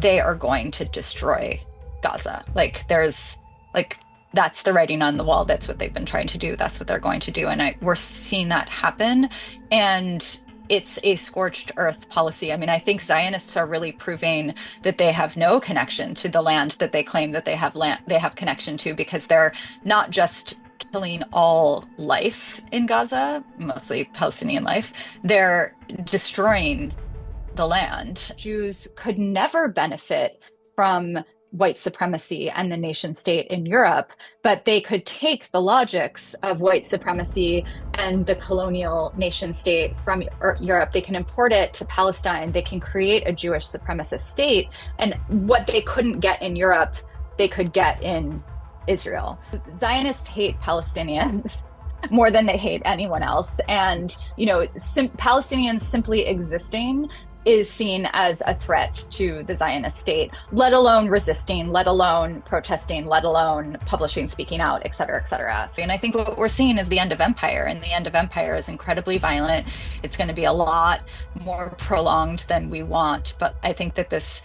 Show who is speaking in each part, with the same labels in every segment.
Speaker 1: they are going to destroy Gaza. Like that's the writing on the wall. That's what they've been trying to do. That's what they're going to do. And we're seeing that happen. And it's a scorched earth policy. I mean, I think Zionists are really proving that they have no connection to the land that they claim that they have connection to, because they're not just killing all life in Gaza, mostly Palestinian life, they're destroying the land. Jews could never benefit from white supremacy and the nation state in Europe, but they could take the logics of white supremacy and the colonial nation state from Europe. They can import it to Palestine. They can create a Jewish supremacist state. And what they couldn't get in Europe, they could get in Israel. Zionists hate Palestinians more than they hate anyone else. And, Palestinians simply existing is seen as a threat to the Zionist state, let alone resisting, let alone protesting, let alone publishing, speaking out, et cetera, et cetera. And I think what we're seeing is the end of empire, and the end of empire is incredibly violent. It's going to be a lot more prolonged than we want. But I think that this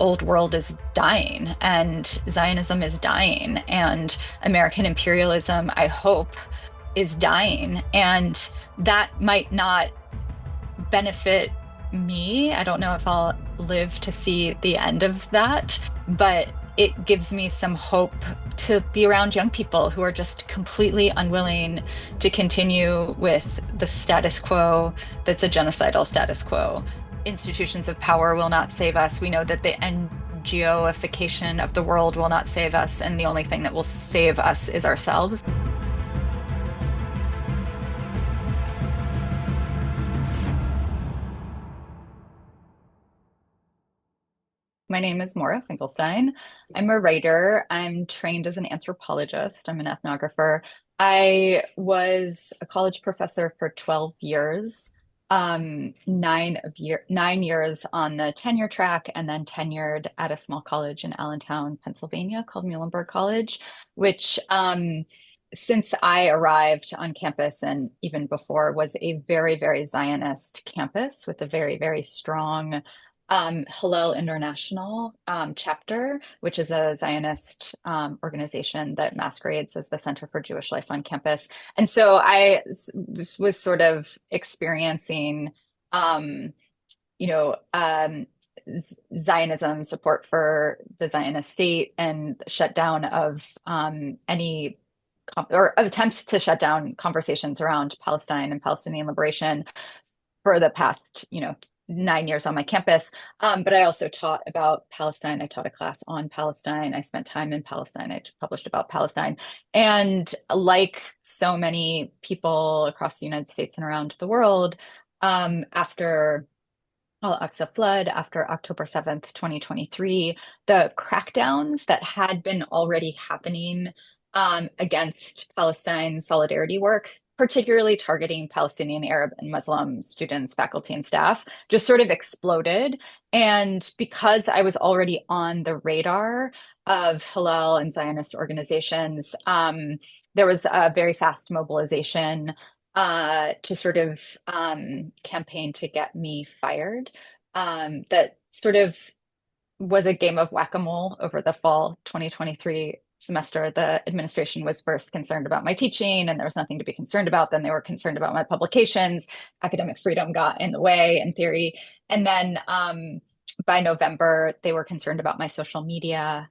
Speaker 1: old world is dying, and Zionism is dying, and American imperialism, I hope, is dying. And that might not benefit me. I don't know if I'll live to see the end of that, but it gives me some hope to be around young people who are just completely unwilling to continue with the status quo that's a genocidal status quo. Institutions of power will not save us. We know that the NGOification of the world will not save us, and the only thing that will save us is ourselves. My name is Maura Finkelstein. I'm a writer. I'm trained as an anthropologist. I'm an ethnographer. I was a college professor for 12 years, 9 years on the tenure track, and then tenured at a small college in Allentown, Pennsylvania called Muhlenberg College, which since I arrived on campus and even before was a very, very Zionist campus with a very, very strong Hillel International chapter, which is a Zionist organization that masquerades as the Center for Jewish Life on campus. And so was sort of experiencing, you know, um, Zionism, support for the Zionist state, and shutdown of any or attempts to shut down conversations around Palestine and Palestinian liberation for the past, 9 years on my campus. But I also taught about Palestine. I taught a class on Palestine. I spent time in Palestine. I published about Palestine. And like so many people across the United States and around the world, after Al-Aqsa flood, after October 7th, 2023, the crackdowns that had been already happening against Palestine solidarity work, particularly targeting Palestinian, Arab, and Muslim students, faculty, and staff, just sort of exploded. And because I was already on the radar of Hillel and Zionist organizations, there was a very fast mobilization to sort of campaign to get me fired. That sort of was a game of whack-a-mole over the fall 2023 semester. The administration was first concerned about my teaching, and there was nothing to be concerned about. Then they were concerned about my publications. Academic freedom got in the way, in theory. And then by November, they were concerned about my social media.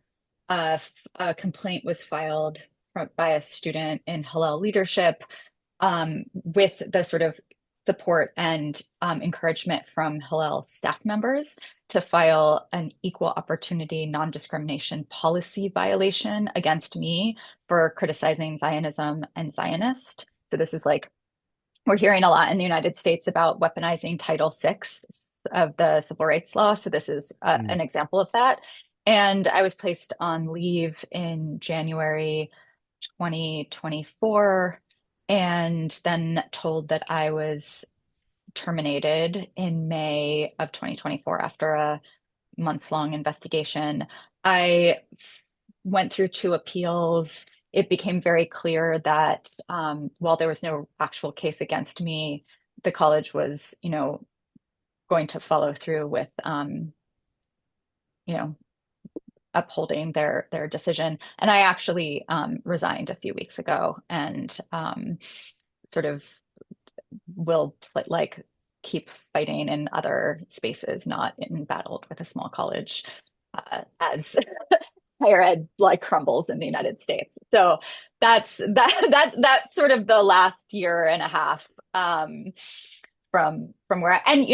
Speaker 1: A complaint was filed by a student in Hillel leadership, with the sort of support and encouragement from Hillel staff members to file an equal opportunity non-discrimination policy violation against me for criticizing Zionism and Zionist. So this is like, we're hearing a lot in the United States about weaponizing Title VI of the Civil Rights Law. So this is an example of that. And I was placed on leave in January 2024, and then told that I was terminated in May of 2024 after a months-long investigation. I went through 2 appeals. It became very clear that while there was no actual case against me, the college was, going to follow through with you know, upholding their decision. And I actually resigned a few weeks ago and sort of will like keep fighting in other spaces, not embattled with a small college as higher ed like crumbles in the United States. So that's sort of the last year and a half from where and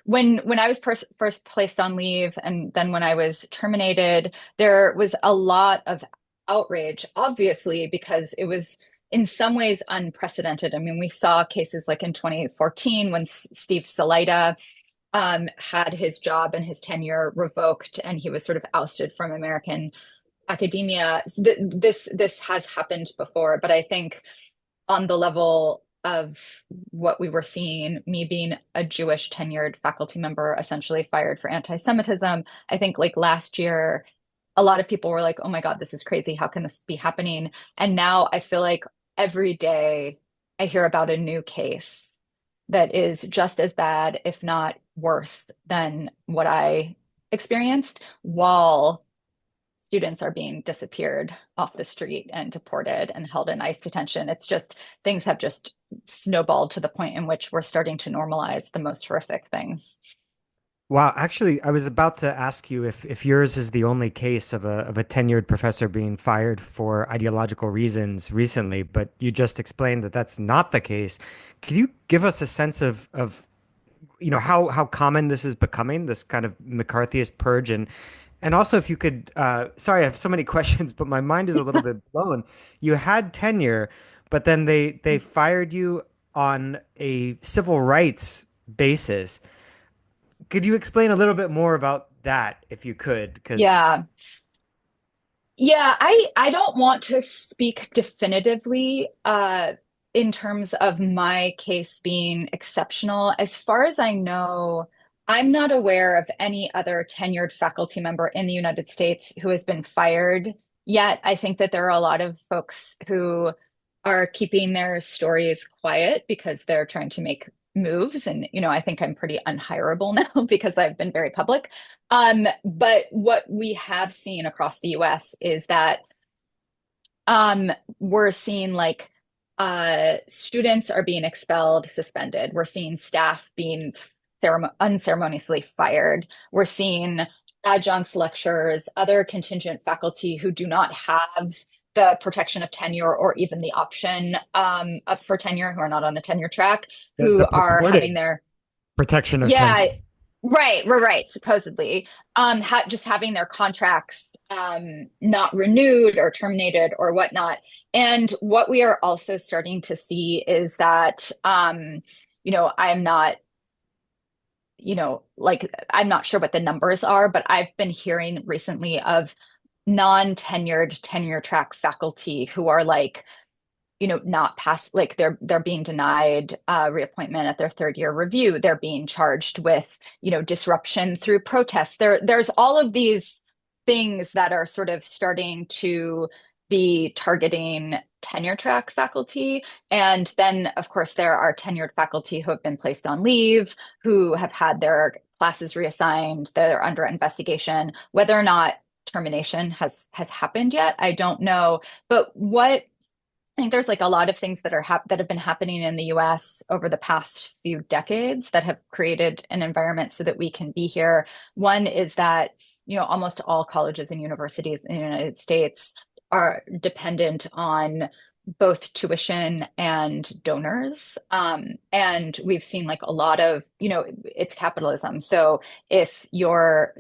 Speaker 1: when I was first placed on leave and then when I was terminated, there was a lot of outrage, obviously, because it was in some ways unprecedented. I mean, we saw cases like in 2014 when Steve Salaita had his job and his tenure revoked, and he was sort of ousted from American academia. So this has happened before, but I think on the level of what we were seeing, me being a Jewish tenured faculty member essentially fired for anti-Semitism, I think like last year, a lot of people were like, oh my God, this is crazy. How can this be happening? And now I feel like every day I hear about a new case that is just as bad, if not worse, than what I experienced, while students are being disappeared off the street and deported and held in ICE detention. It's just things have just snowballed to the point in which we're starting to normalize the most horrific things.
Speaker 2: Wow, actually, I was about to ask you if yours is the only case of a tenured professor being fired for ideological reasons recently, but you just explained that that's not the case. Could you give us a sense of how common this is becoming, this kind of McCarthyist purge, and also if you could, sorry, I have so many questions, but my mind is a little bit blown. You had tenure, but then they fired you on a civil rights basis. Could you explain a little bit more about that if you could? Because
Speaker 1: Yeah. Yeah, I don't want to speak definitively in terms of my case being exceptional. As far as I know, I'm not aware of any other tenured faculty member in the United States who has been fired yet. I think that there are a lot of folks who are keeping their stories quiet because they're trying to make moves. And, I think I'm pretty unhireable now because I've been very public. But what we have seen across the US is that we're seeing like students are being expelled, suspended. We're seeing staff being unceremoniously fired. We're seeing adjuncts, lecturers, other contingent faculty who do not have the protection of tenure or even the option up for tenure, who are not on the tenure track,
Speaker 2: the
Speaker 1: who are having
Speaker 2: purported
Speaker 1: their
Speaker 2: protection of
Speaker 1: yeah,
Speaker 2: tenure.
Speaker 1: right, supposedly. Just having their contracts not renewed or terminated or whatnot. And what we are also starting to see is that I'm not, like I'm not sure what the numbers are, but I've been hearing recently of non-tenured tenure track faculty who are like not pass like they're being denied reappointment at their third year review. They're being charged with, disruption through protests. There's all of these things that are sort of starting to be targeting tenure track faculty. And then, of course, there are tenured faculty who have been placed on leave, who have had their classes reassigned, they're under investigation. Whether or not termination has happened yet, I don't know. But what I think there's like a lot of things that have been happening in the US over the past few decades that have created an environment so that we can be here. One is that, almost all colleges and universities in the United States are dependent on both tuition and donors. And we've seen like a lot of, it's capitalism. So if your,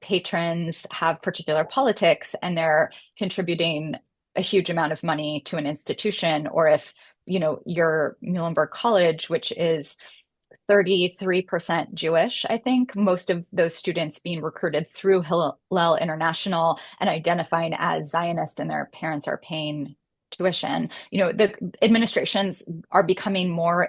Speaker 1: patrons have particular politics and they're contributing a huge amount of money to an institution, or if your Muhlenberg College, which is 33% Jewish, I think, most of those students being recruited through Hillel International and identifying as Zionist, and their parents are paying tuition. The administrations are becoming more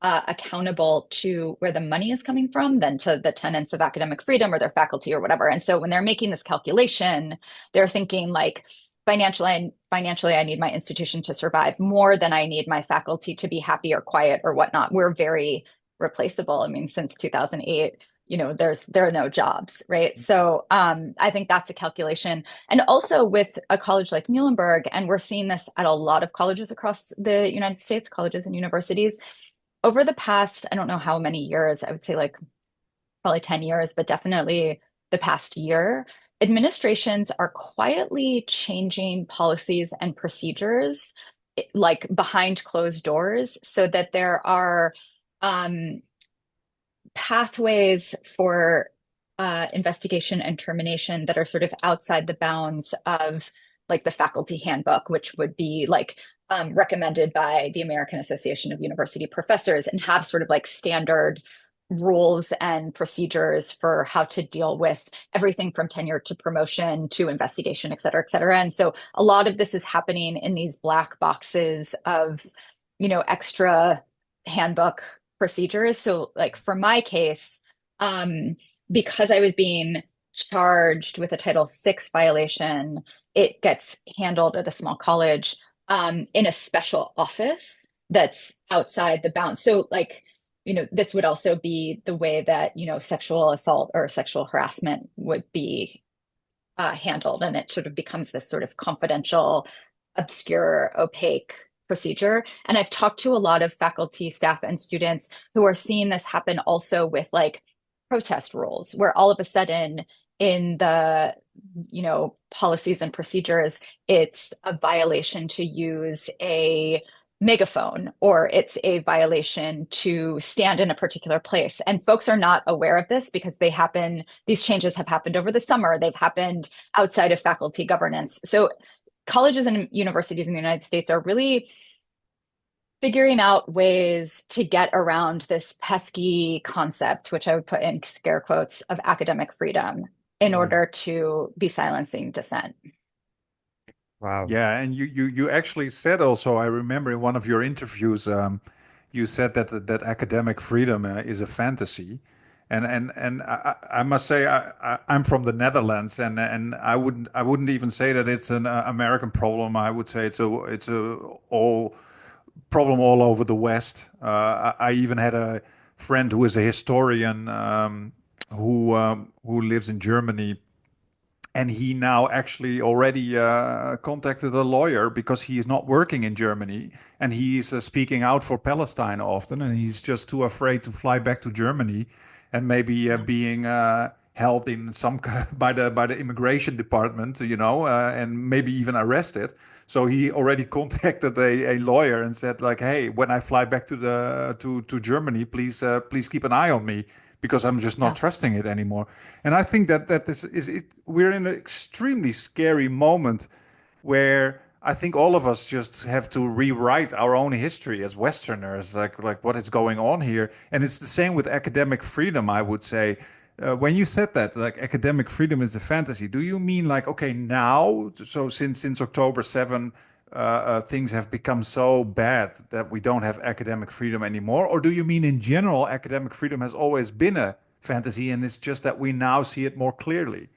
Speaker 1: accountable to where the money is coming from than to the tenets of academic freedom or their faculty or whatever. And so when they're making this calculation, they're thinking like financially, I need my institution to survive more than I need my faculty to be happy or quiet or whatnot. We're very replaceable. I mean, since 2008. there are no jobs, right? So I think that's a calculation. And also with a college like Muhlenberg, and we're seeing this at a lot of colleges across the United States, colleges and universities, over the past, I don't know how many years, I would say like probably 10 years, but definitely the past year, administrations are quietly changing policies and procedures like behind closed doors so that there are um, pathways for investigation and termination that are sort of outside the bounds of like the faculty handbook, which would be like recommended by the American Association of University Professors and have sort of like standard rules and procedures for how to deal with everything from tenure to promotion to investigation, et cetera, et cetera. And so a lot of this is happening in these black boxes of, extra handbook procedures. So, like for my case, um, because I was being charged with a Title VI violation, it gets handled at a small college in a special office that's outside the bounds. So, like, this would also be the way that, sexual assault or sexual harassment would be handled. And it sort of becomes this sort of confidential, obscure, opaque procedure. And I've talked to a lot of faculty, staff, and students who are seeing this happen also with like protest rules, where all of a sudden in the policies and procedures, it's a violation to use a megaphone or it's a violation to stand in a particular place. And folks are not aware of this because these changes have happened over the summer. They've happened outside of faculty governance. So colleges and universities in the United States are really figuring out ways to get around this pesky concept, which I would put in scare quotes, of academic freedom in
Speaker 2: Mm.
Speaker 1: order to be silencing dissent.
Speaker 2: Wow.
Speaker 3: Yeah, and you actually said also, I remember in one of your interviews, you said that academic freedom is a fantasy, and I must say I'm from the Netherlands, and I wouldn't even say that it's an American problem. I would say it's a all problem all over the West. I even had a friend who is a historian who lives in Germany, and he now actually already contacted a lawyer because he is not working in Germany and he's speaking out for Palestine often, and he's just too afraid to fly back to Germany and maybe being held in some by the immigration department, and maybe even arrested. So he already contacted a lawyer and said like, "Hey, when I fly back to Germany, please keep an eye on me because I'm just not
Speaker 1: Yeah.
Speaker 3: trusting it anymore." And I think that this is it. We're in an extremely scary moment where I think all of us just have to rewrite our own history as Westerners, like what is going on here. And it's the same with academic freedom, I would say. When you said that, like academic freedom is a fantasy, do you mean like, okay, now, so since October 7, things have become so bad that we don't have academic freedom anymore? Or do you mean in general, academic freedom has always been a fantasy and it's just that we now see it more clearly?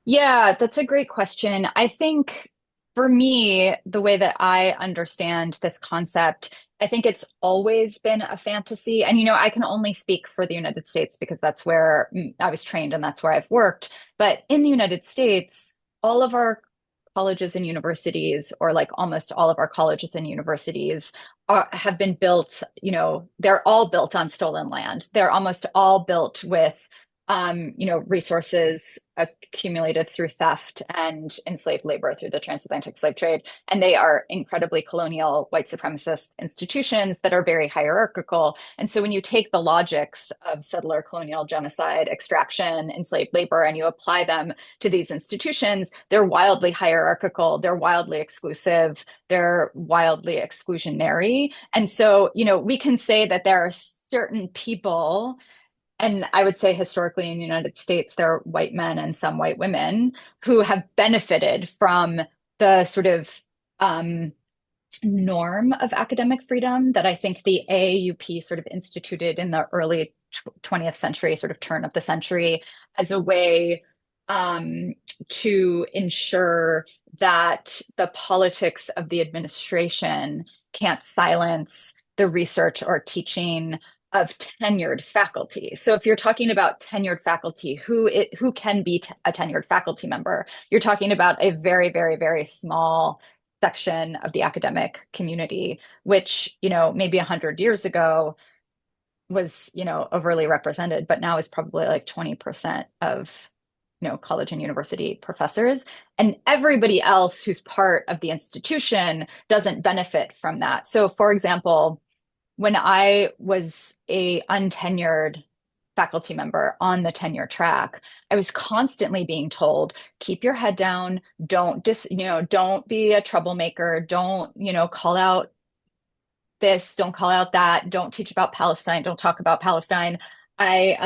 Speaker 1: Yeah, that's a great question. I think for me, the way that I understand this concept, I think it's always been a fantasy. And, I can only speak for the United States because that's where I was trained and that's where I've worked. But in the United States, all of our colleges and universities, or like almost all of our colleges and universities, have been built, they're all built on stolen land. They're almost all built with resources accumulated through theft and enslaved labor through the transatlantic slave trade. And they are incredibly colonial white supremacist institutions that are very hierarchical. And so when you take the logics of settler colonial genocide, extraction, enslaved labor, and you apply them to these institutions, they're wildly hierarchical, they're wildly exclusive, they're wildly exclusionary. And so, we can say that there are certain people, and I would say historically in the United States, there are white men and some white women who have benefited from the sort of norm of academic freedom that I think the AAUP sort of instituted in the early 20th century, sort of turn of the century, as a way um, to ensure that the politics of the administration can't silence the research or teaching of tenured faculty. So if you're talking about tenured faculty, who can be a tenured faculty member, you're talking about a very, very, very small section of the academic community, which, maybe 100 years ago was, overly represented, but now is probably like 20% of, college and university professors. And everybody else who's part of the institution doesn't benefit from that. So for example, when I was a untenured faculty member on the tenure track, I was constantly being told, keep your head down, don't be a troublemaker, don't, call out this, don't call out that, don't teach about Palestine, don't talk about Palestine. I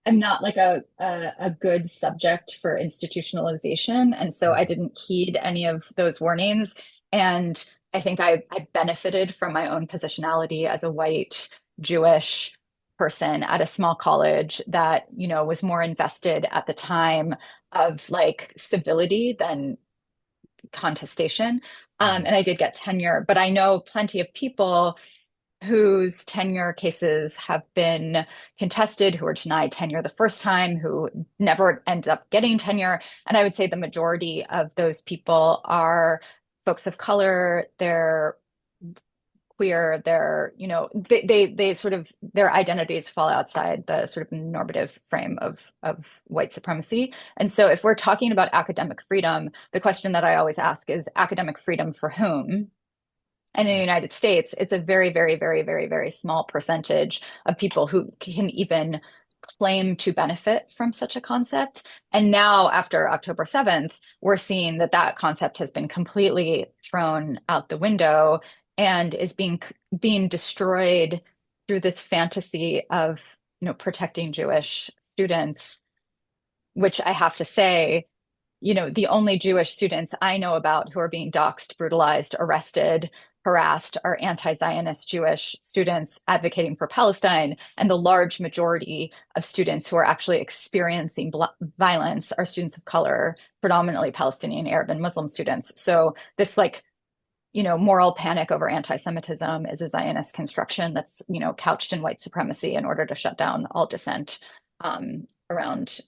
Speaker 1: am not like a good subject for institutionalization. And so I didn't heed any of those warnings. And I think I benefited from my own positionality as a white Jewish person at a small college that, was more invested at the time of like civility than contestation. And I did get tenure, but I know plenty of people whose tenure cases have been contested, who were denied tenure the first time, who never end up getting tenure. And I would say the majority of those people are folks of color, they're queer, they're, they sort of, their identities fall outside the sort of normative frame of white supremacy. And so if we're talking about academic freedom, the question that I always ask is academic freedom for whom? And in the United States, it's a very, very, very, very, very small percentage of people who can even claim to benefit from such a concept. And now, after October 7th, we're seeing that that concept has been completely thrown out the window and is being destroyed through this fantasy of, protecting Jewish students, which I have to say, the only Jewish students I know about who are being doxxed, brutalized, arrested, harassed are anti-Zionist Jewish students advocating for Palestine. And the large majority of students who are actually experiencing violence are students of color, predominantly Palestinian, Arab, and Muslim students. So this moral panic over anti-Semitism is a Zionist construction that's, couched in white supremacy in order to shut down all dissent around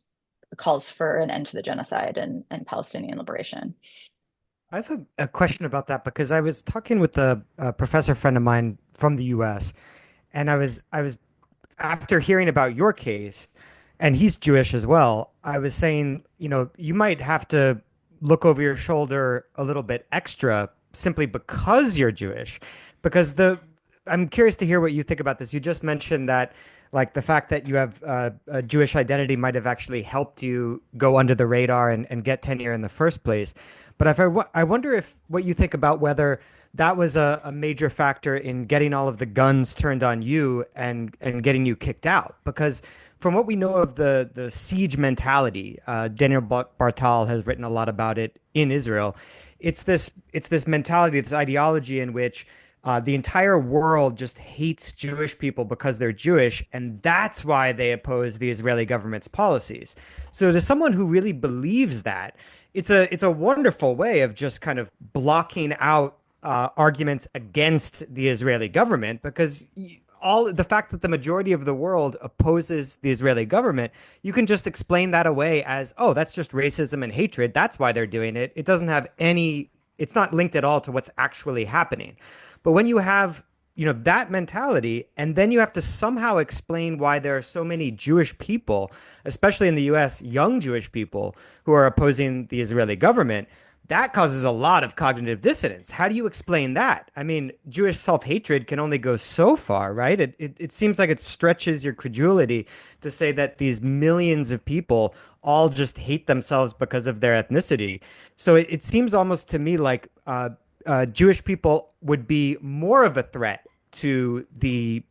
Speaker 1: calls for an end to the genocide and Palestinian liberation.
Speaker 2: I have a question about that because I was talking with a professor friend of mine from the US, and I was after hearing about your case, and he's Jewish as well. I was saying, you might have to look over your shoulder a little bit extra simply because you're Jewish, because I'm curious to hear what you think about this. You just mentioned that like the fact that you have a Jewish identity might have actually helped you go under the radar and get tenure in the first place. But I wonder if what you think about whether that was a major factor in getting all of the guns turned on you and getting you kicked out. Because from what we know of the siege mentality, Daniel Bartal has written a lot about it in Israel. It's this mentality, this ideology in which the entire world just hates Jewish people because they're Jewish, and that's why they oppose the Israeli government's policies. So, to someone who really believes that, it's a wonderful way of just kind of blocking out arguments against the Israeli government because all the fact that the majority of the world opposes the Israeli government, you can just explain that away as, oh, that's just racism and hatred. That's why they're doing it. It doesn't have any, it's not linked at all to what's actually happening. But when you have, that mentality, and then you have to somehow explain why there are so many Jewish people, especially in the US, young Jewish people who are opposing the Israeli government, that causes a lot of cognitive dissonance. How do you explain that? I mean, Jewish self-hatred can only go so far, right? It seems like it stretches your credulity to say that these millions of people all just hate themselves because of their ethnicity. So it seems almost to me like Jewish people would be more of a threat to the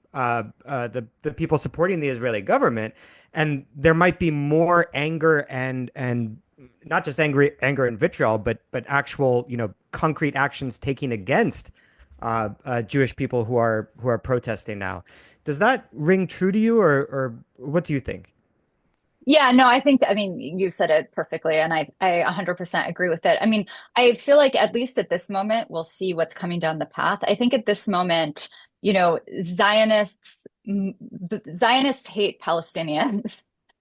Speaker 2: people supporting the Israeli government, and there might be more anger and not just anger and vitriol, but actual concrete actions taken against Jewish people who are protesting now. Does that ring true to you, or what do you think?
Speaker 1: Yeah, no, I mean, you said it perfectly, and I 100% agree with it. I mean, I feel like at least at this moment, we'll see what's coming down the path. I think at this moment, Zionists, the Zionists hate Palestinians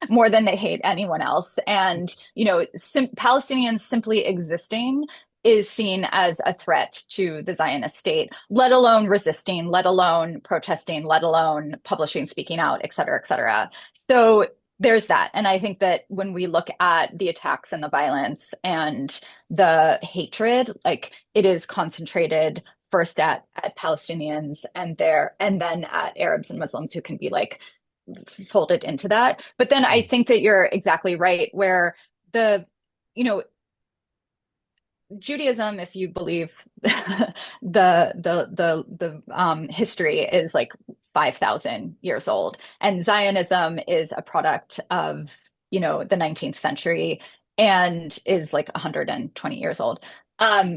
Speaker 1: more than they hate anyone else. And, Palestinians simply existing is seen as a threat to the Zionist state, let alone resisting, let alone protesting, let alone publishing, speaking out, et cetera, et cetera. So there's that. And I think that when we look at the attacks and the violence and the hatred, like it is concentrated first at Palestinians and then at Arabs and Muslims who can be like folded into that. But then I think that you're exactly right, where the, you know, Judaism, if you believe the history is like 5,000 years old, and Zionism is a product of the 19th century and is like 120 years old.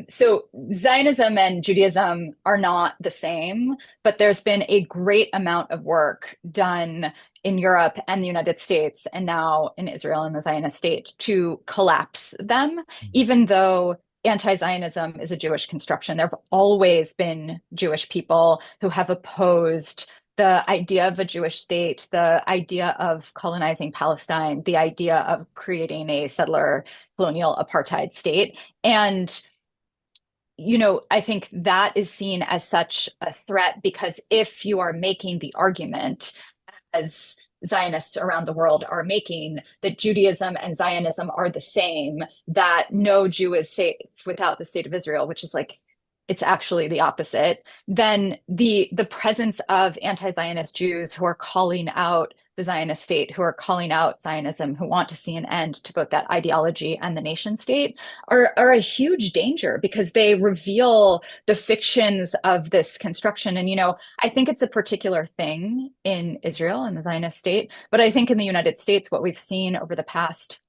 Speaker 1: So Zionism and Judaism are not the same, but there's been a great amount of work done in Europe and the United States, and now in Israel and the Zionist state to collapse them, even though anti-Zionism is a Jewish construction. There have always been Jewish people who have opposed the idea of a Jewish state, the idea of colonizing Palestine, the idea of creating a settler colonial apartheid state. And I think that is seen as such a threat because if you are making the argument, as Zionists around the world are making, that Judaism and Zionism are the same, that no Jew is safe without the state of Israel, which is like, it's actually the opposite, then the presence of anti-Zionist Jews who are calling out the Zionist state, who are calling out Zionism, who want to see an end to both that ideology and the nation state are a huge danger because they reveal the fictions of this construction. And, I think it's a particular thing in Israel and the Zionist state, but I think in the United States, what we've seen over the past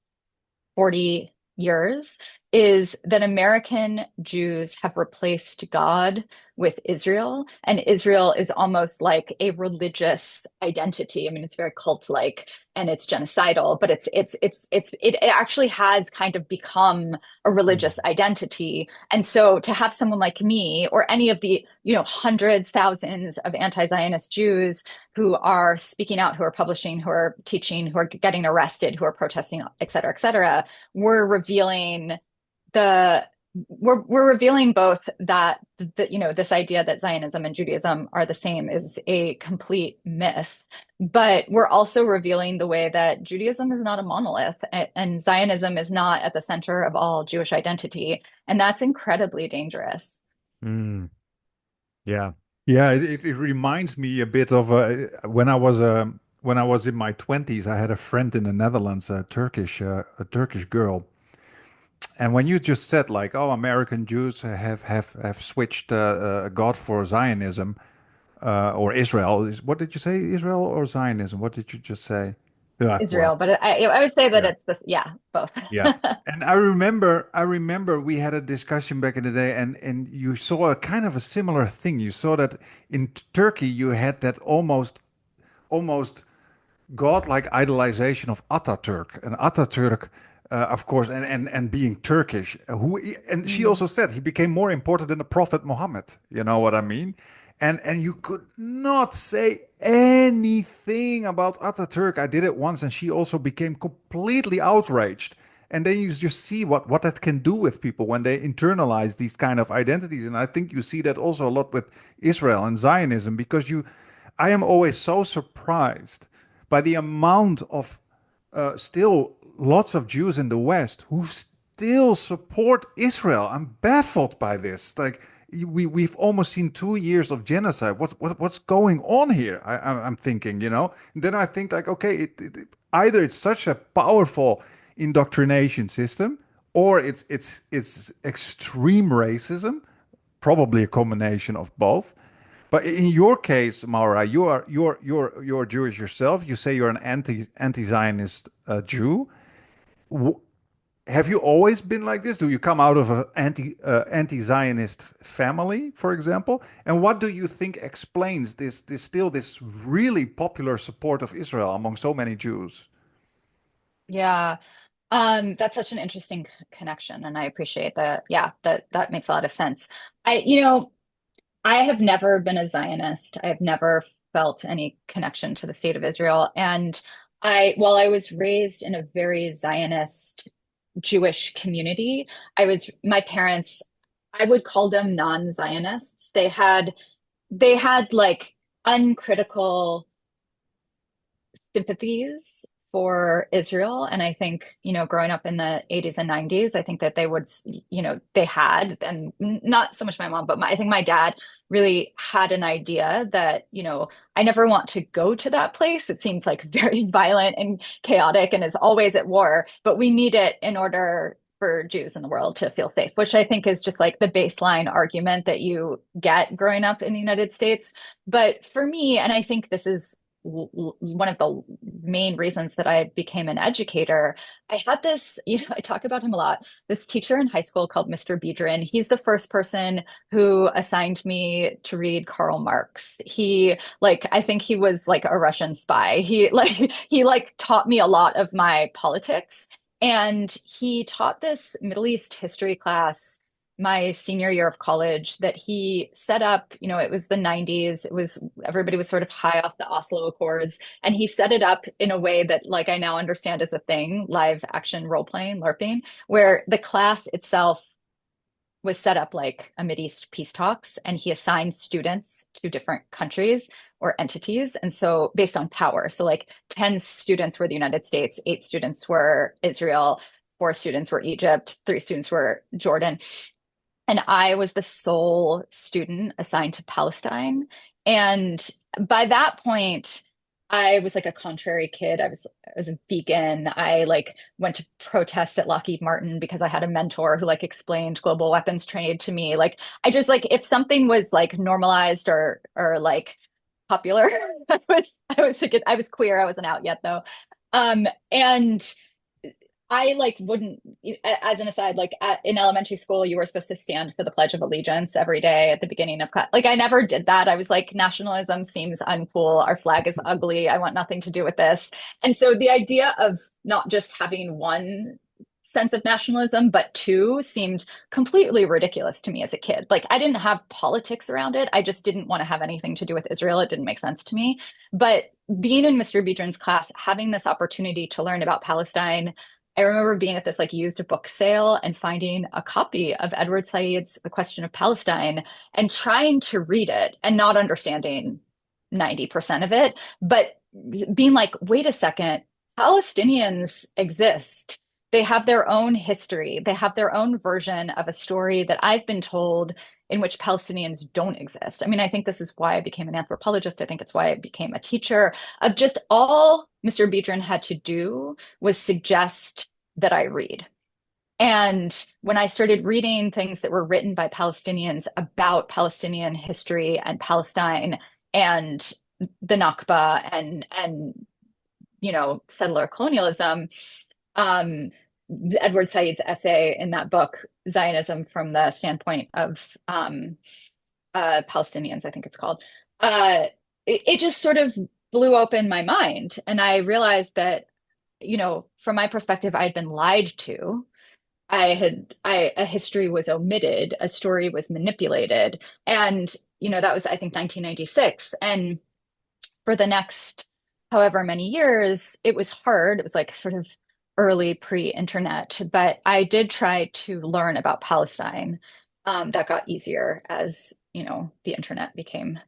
Speaker 1: 40 years is that American Jews have replaced God with Israel, and Israel is almost like a religious identity. I mean, it's very cult-like and it's genocidal, but it actually has kind of become a religious identity. And so to have someone like me or any of the, hundreds, thousands of anti-Zionist Jews who are speaking out, who are publishing, who are teaching, who are getting arrested, who are protesting, et cetera, we're revealing the we're revealing both that this idea that Zionism and Judaism are the same is a complete myth, but we're also revealing the way that Judaism is not a monolith and Zionism is not at the center of all Jewish identity, and that's incredibly dangerous.
Speaker 2: Mm, yeah.
Speaker 3: Yeah, it reminds me a bit of when I was in my 20s. I had a friend in the Netherlands, a Turkish girl. And when you just said like, oh, American Jews have switched God for Zionism or Israel, what did you say? Israel or Zionism? What did you just say? Yeah, well,
Speaker 1: Israel, but I would say that
Speaker 3: yeah,
Speaker 1: it's yeah, both.
Speaker 3: yeah. And I remember we had a discussion back in the day, and you saw a kind of a similar thing. You saw that in Turkey you had that almost godlike idolization of Ataturk. And Ataturk, of course, and being Turkish, and she
Speaker 1: Mm.
Speaker 3: also said he became more important than the Prophet Muhammad. You know what I mean? And you could not say anything about Ataturk. I did it once, and she also became completely outraged. And then you just see what that can do with people when they internalize these kind of identities. And I think you see that also a lot with Israel and Zionism, because I am always so surprised by the amount of still lots of Jews in the West who still support Israel. I'm baffled by this. Like we've almost seen 2 years of genocide. What's going on here? I'm thinking, And then I think like, okay, either it's such a powerful indoctrination system, or it's extreme racism, probably a combination of both. But in your case, Maura, you're Jewish yourself. You say you're an anti-Zionist Jew. W- have you always been like this? Do you come out of an anti-Zionist family, for example? And what do you think explains this really popular support of Israel among so many Jews?
Speaker 1: Yeah. That's such an interesting connection, and I appreciate that. Yeah, that makes a lot of sense. I, I have never been a Zionist. I have never felt any connection to the state of Israel. And while I was raised in a very Zionist Jewish community, my parents, I would call them non-Zionists. They had like uncritical sympathies for Israel. And I think, growing up in the 80s and 90s, I think that they would, they had, and not so much my mom, but I think my dad really had an idea that, I never want to go to that place. It seems like very violent and chaotic and it's always at war, but we need it in order for Jews in the world to feel safe, which I think is just like the baseline argument that you get growing up in the United States. But for me, and I think this is one of the main reasons that I became an educator, I had this, I talk about him a lot, this teacher in high school called Mr. Biedron. He's the first person who assigned me to read Karl Marx. I think he was like a Russian spy. He taught me a lot of my politics. And he taught this Middle East history class my senior year of college that he set up, it was the 90s. Everybody was sort of high off the Oslo Accords. And he set it up in a way that, like, I now understand is a thing, live action role playing, LARPing, where the class itself was set up like a Mideast peace talks, and he assigned students to different countries or entities. And so based on power, so like 10 students were the United States, 8 students were Israel, 4 students were Egypt, 3 students were Jordan. And I was the sole student assigned to Palestine. And by that point, I was like a contrary kid. I was a vegan. I like went to protests at Lockheed Martin because I had a mentor who like explained global weapons trade to me. Like I just like if something was like normalized or like popular, I was queer. I wasn't out yet though. And I like wouldn't, as an aside, like in elementary school, you were supposed to stand for the Pledge of Allegiance every day at the beginning of class. Like I never did that. I was like, nationalism seems uncool. Our flag is ugly. I want nothing to do with this. And so the idea of not just having one sense of nationalism, but two seemed completely ridiculous to me as a kid. Like I didn't have politics around it. I just didn't want to have anything to do with Israel. It didn't make sense to me. But being in Mr. Biedron's class, having this opportunity to learn about Palestine, I remember being at this like used book sale and finding a copy of Edward Said's The Question of Palestine and trying to read it and not understanding 90% of it, but being like, wait a second, Palestinians exist. They have their own history. They have their own version of a story that I've been told in which Palestinians don't exist. I mean, I think this is why I became an anthropologist. I think it's why I became a teacher. Of just all Mr. Biedron had to do was suggest that I read. And when I started reading things that were written by Palestinians about Palestinian history and Palestine and the Nakba and settler colonialism, Edward Said's essay in that book, Zionism from the Standpoint of Palestinians, I think it's called, it just sort of blew open my mind. And I realized that, from my perspective, I'd been lied to. A history was omitted, a story was manipulated. And, that was, I think, 1996. And for the next however many years, it was hard. It was like sort of early pre-internet, but I did try to learn about Palestine. That got easier as, the internet became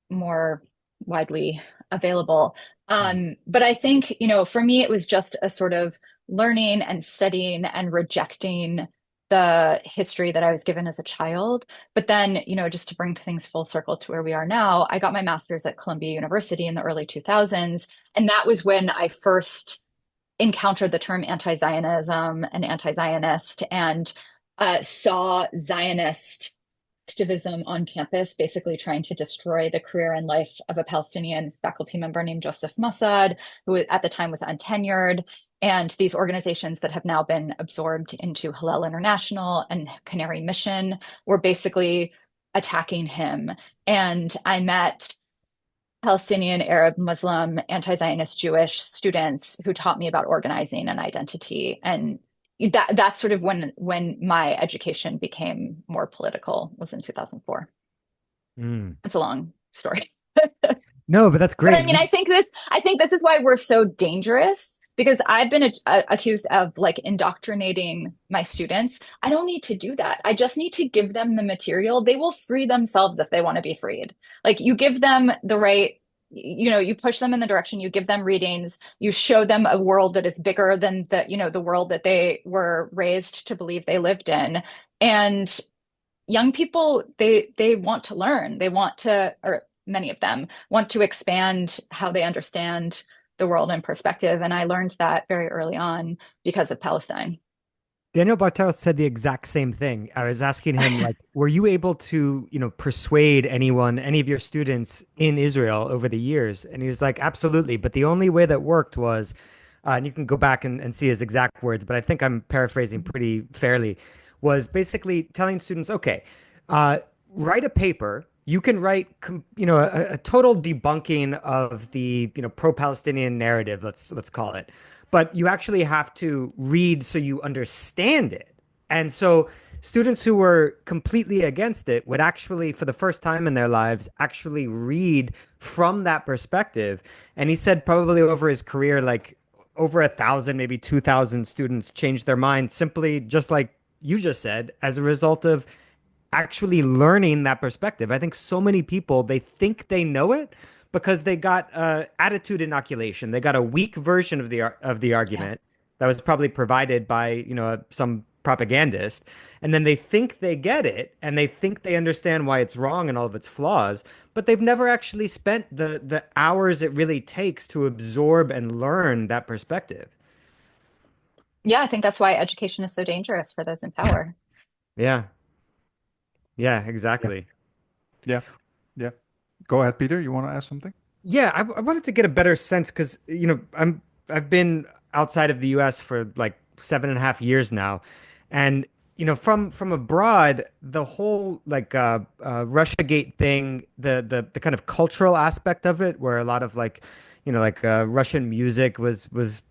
Speaker 1: more widely available. But I think, for me, it was just a sort of learning and studying and rejecting the history that I was given as a child. But then, just to bring things full circle to where we are now, I got my master's at Columbia University in the early 2000s. And that was when I first encountered the term anti-Zionism and anti-Zionist and saw Zionist activism on campus, basically trying to destroy the career and life of a Palestinian faculty member named Joseph Mossad, who at the time was untenured. And these organizations that have now been absorbed into Hillel International and Canary Mission were basically attacking him. And I met Palestinian, Arab, Muslim, anti-Zionist Jewish students who taught me about organizing and identity. And that's sort of when my education became more political, was in 2004.
Speaker 2: Mm.
Speaker 1: It's a long story.
Speaker 2: No, but that's
Speaker 1: But
Speaker 2: great.
Speaker 1: I mean, I think this is why we're so dangerous because I've been accused of like indoctrinating my students. I don't need to do that. I just need to give them the material. They will free themselves if they want to be freed. Like you give them the right, you know, you push them in the direction, you give them readings, you show them a world that is bigger than the, you know, the world that they were raised to believe they lived in. And young people they want to learn, they want to, or many of them want to expand how they understand the world and perspective, and I learned that very early on because of Palestine.
Speaker 2: Daniel Bartel said the exact same thing. I was asking him, like, were you able to, persuade anyone, any of your students in Israel over the years? And he was like, absolutely. But the only way that worked was, and you can go back and see his exact words, but I think I'm paraphrasing pretty fairly, was basically telling students, okay, uh, write a paper. You can write, a total debunking of the, pro-Palestinian narrative, let's call it. But you actually have to read so you understand it. And so students who were completely against it would actually, for the first time in their lives, actually read from that perspective. And he said probably over his career, like over 1,000, maybe 2,000 students changed their mind simply just like you just said, as a result of actually learning that perspective. I think so many people, they think they know it because they got attitude inoculation. They got a weak version of the
Speaker 1: Yeah.
Speaker 2: argument that was probably provided by, some propagandist, and then they think they get it and they think they understand why it's wrong and all of its flaws, but they've never actually spent the hours it really takes to absorb and learn that perspective.
Speaker 1: Yeah, I think that's why education is so dangerous for those in power.
Speaker 2: Yeah. Yeah,
Speaker 3: Yeah.
Speaker 2: exactly.
Speaker 3: Yeah. Yeah. Go ahead, Peter. You want to ask something?
Speaker 2: Yeah, I wanted to get a better sense because I've been outside of the U.S. for like 7.5 years now, and from abroad, the whole like RussiaGate thing, the kind of cultural aspect of it, where a lot of like Russian music was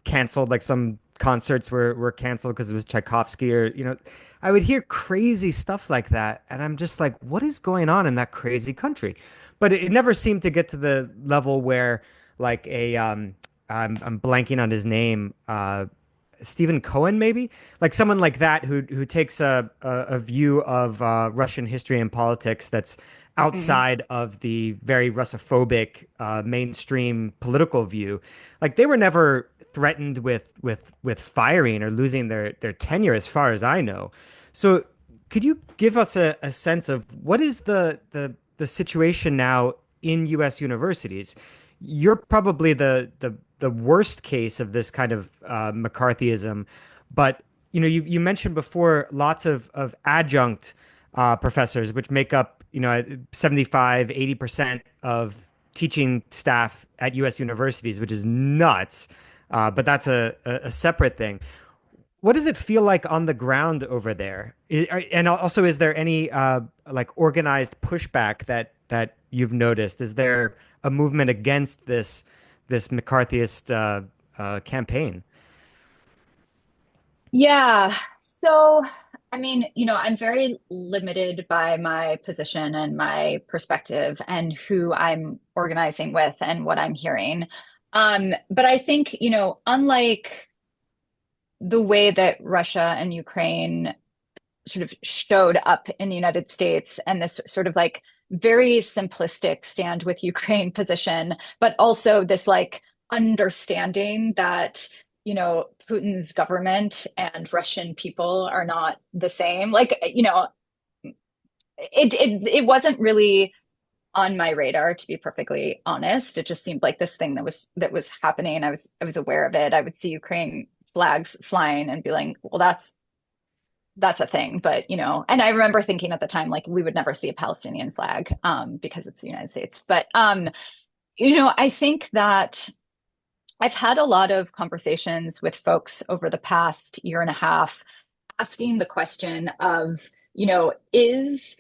Speaker 2: canceled, like some concerts were canceled because it was Tchaikovsky, or I would hear crazy stuff like that, and I'm just like, what is going on in that crazy country? But it never seemed to get to the level where like I'm blanking on his name, Stephen Cohen, maybe, like someone like that who takes a view of Russian history and politics that's
Speaker 1: Mhm.
Speaker 2: outside of the very Russophobic mainstream political view. Like they were never threatened with firing or losing their tenure, as far as I know. So could you give us a sense of what is the situation now in U.S. universities? You're probably the worst case of this kind of McCarthyism, but you mentioned before lots of adjunct professors, which make up 75-80% of teaching staff at U.S. universities, which is nuts. But that's a separate thing. What does it feel like on the ground over there? And also, is there any like organized pushback that you've noticed? Is there a movement against this McCarthyist campaign?
Speaker 1: Yeah. So, I mean, you know, I'm very limited by my position and my perspective and who I'm organizing with and what I'm hearing. But I think, you know, unlike the way that Russia and Ukraine sort of showed up in the United States and this sort of like very simplistic stand with Ukraine position, but also this like understanding that, you know, Putin's government and Russian people are not the same. Like, you know, it wasn't really on my radar, to be perfectly honest. It just seemed like this thing that was happening. I was aware of it. I would see Ukraine flags flying and be like, well, that's a thing. But, you know, and I remember thinking at the time, like, we would never see a Palestinian flag because it's the United States. But, you know, I think that I've had a lot of conversations with folks over the past year and a half asking the question of, you know, is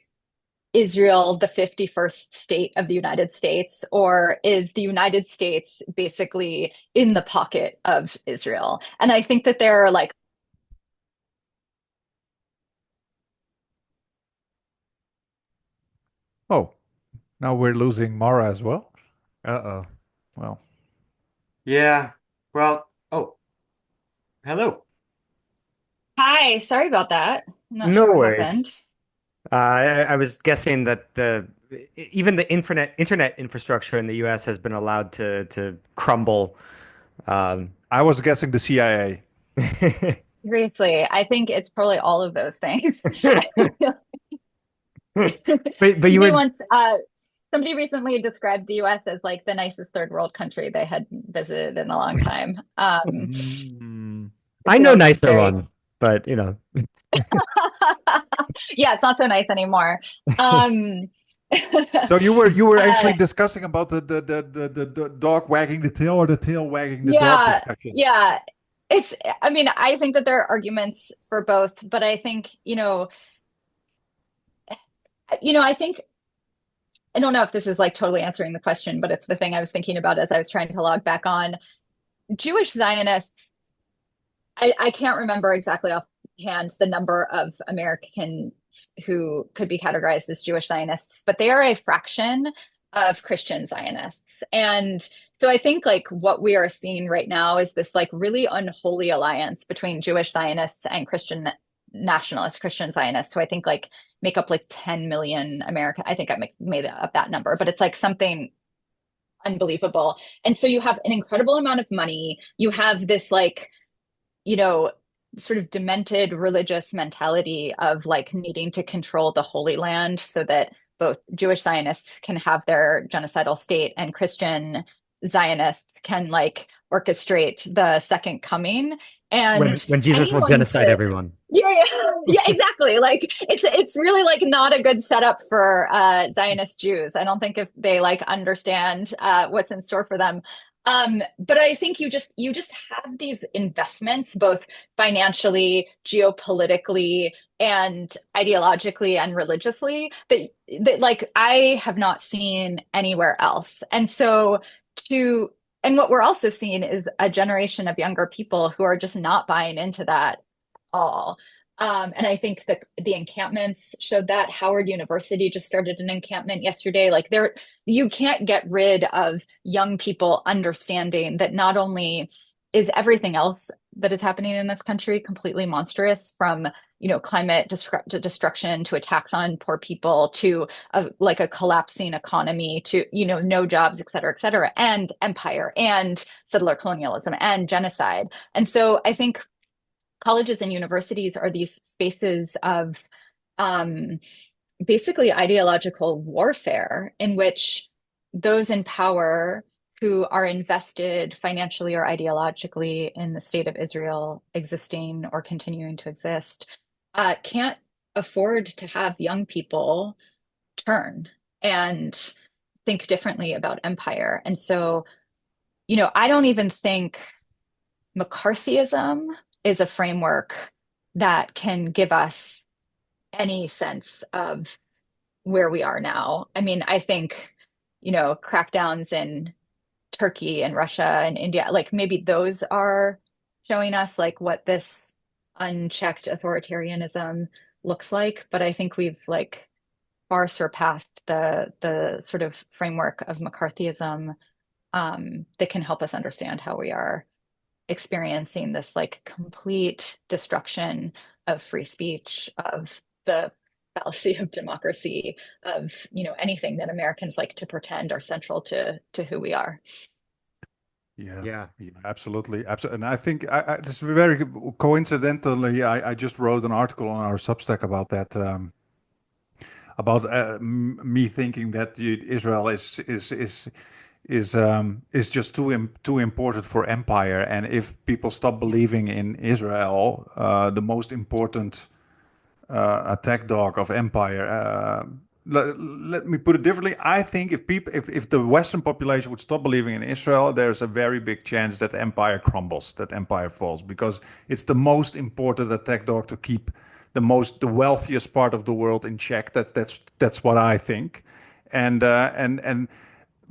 Speaker 1: Israel the 51st state of the United States, or is the United States basically in the pocket of Israel? And I think that there are like
Speaker 3: Oh, now we're losing Maura as well.
Speaker 2: Uh-oh.
Speaker 3: Well,
Speaker 2: Yeah. Well, oh, hello.
Speaker 1: Hi, sorry about that. I'm not
Speaker 2: No
Speaker 1: sure what
Speaker 2: worries.
Speaker 1: happened.
Speaker 2: I was guessing that even the internet infrastructure in the US has been allowed to crumble. Um,
Speaker 3: I was guessing the CIA.
Speaker 1: Seriously, I think it's probably all of those things.
Speaker 2: but you
Speaker 1: Somebody
Speaker 2: would
Speaker 1: once, somebody recently described the US as like the nicest third world country they had visited in a long time.
Speaker 2: Mm.
Speaker 1: It
Speaker 2: I know
Speaker 1: feels
Speaker 2: nicer
Speaker 1: very,
Speaker 2: ones, but
Speaker 1: yeah, it's not so nice anymore. Um,
Speaker 3: So you were
Speaker 1: uh,
Speaker 3: actually discussing about the dog wagging the tail or the tail wagging the dog
Speaker 1: yeah,
Speaker 3: discussion.
Speaker 1: yeah. I mean, I think that there are arguments for both, but I think, I think I don't know if this is like totally answering the question, but it's the thing I was thinking about as I was trying to log back on. Jewish Zionists, I can't remember exactly offhand the number of Americans who could be categorized as Jewish Zionists, but they are a fraction of Christian Zionists. And so I think like what we are seeing right now is this like really unholy alliance between Jewish Zionists and Christian nationalists, Christian Zionists. So I think like make up like 10 million American. I think I made up that number, but it's like something unbelievable. And so you have an incredible amount of money. You have this like, you know, sort of demented religious mentality of like needing to control the Holy Land so that both Jewish Zionists can have their genocidal state and Christian Zionists can like orchestrate the second coming. And
Speaker 2: when Jesus will
Speaker 1: anyone
Speaker 2: genocide
Speaker 1: to
Speaker 2: everyone.
Speaker 1: yeah, exactly. Like it's really like not a good setup for Zionist Jews. I don't think if they like understand what's in store for them. But I think you just have these investments both financially, geopolitically, and ideologically and religiously that like I have not seen anywhere else. And so to and what we're also seeing is a generation of younger people who are just not buying into that all. And I think the encampments showed that. Howard University just started an encampment yesterday. Like you can't get rid of young people understanding that not only is everything else that is happening in this country completely monstrous, from climate destruction to attacks on poor people to like a collapsing economy to no jobs, et cetera, and empire and settler colonialism and genocide. And so I think colleges and universities are these spaces of um, basically ideological warfare in which those in power who are invested financially or ideologically in the state of Israel existing or continuing to exist can't afford to have young people turn and think differently about empire. And so, I don't even think McCarthyism is a framework that can give us any sense of where we are now. I mean, I think, crackdowns in Turkey and Russia and India, like maybe those are showing us like what this unchecked authoritarianism looks like. But I think we've like far surpassed the sort of framework of McCarthyism that can help us understand how we are experiencing this like complete destruction of free speech, of the fallacy of democracy, of anything that Americans like to pretend are central to who we are.
Speaker 3: Yeah,
Speaker 2: Yeah.
Speaker 3: yeah, absolutely, absolutely. And I think this very coincidentally, I just wrote an article on our Substack about that, about me thinking that Israel is just too important for empire, and if people stop believing in Israel, the most important attack dog of empire. Let me put it differently. I think if the Western population would stop believing in Israel, there's a very big chance that empire crumbles, that empire falls, because it's the most important attack dog to keep the wealthiest part of the world in check. That's what I think, and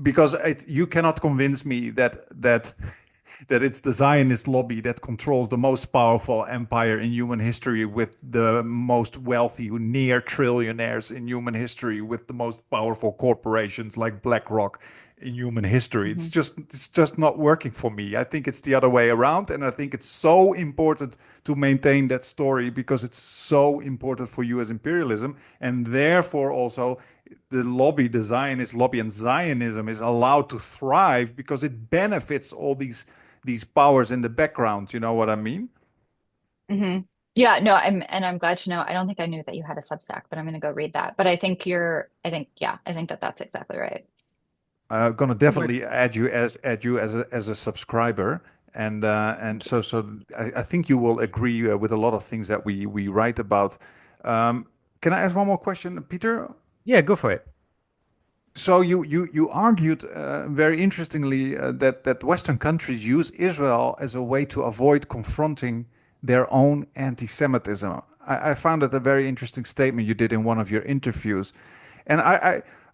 Speaker 3: because you cannot convince me that that it's the Zionist lobby that controls the most powerful empire in human history, with the most wealthy near trillionaires in human history, with the most powerful corporations like BlackRock in human history.
Speaker 1: Hmm.
Speaker 3: It's just not working for me. I think it's the other way around, and I think it's so important to maintain that story because it's so important for US imperialism, and therefore also the lobby, the Zionist lobby and Zionism is allowed to thrive because it benefits all these powers in the background. You know what I mean?
Speaker 1: Hmm. Yeah, no, I'm glad to know. I don't think I knew that you had a Substack, but I'm going to go read that. But yeah, I think that that's exactly right.
Speaker 3: I'm gonna
Speaker 1: We're,
Speaker 3: definitely add you as a subscriber, and
Speaker 1: Thank you.
Speaker 3: so I think you will agree with a lot of things that we write about. Um, can I ask one more question, Peter?
Speaker 2: Yeah, go for it.
Speaker 3: So you argued very interestingly that Western countries use Israel as a way to avoid confronting their own anti-Semitism. I found it a very interesting statement you did in one of your interviews, and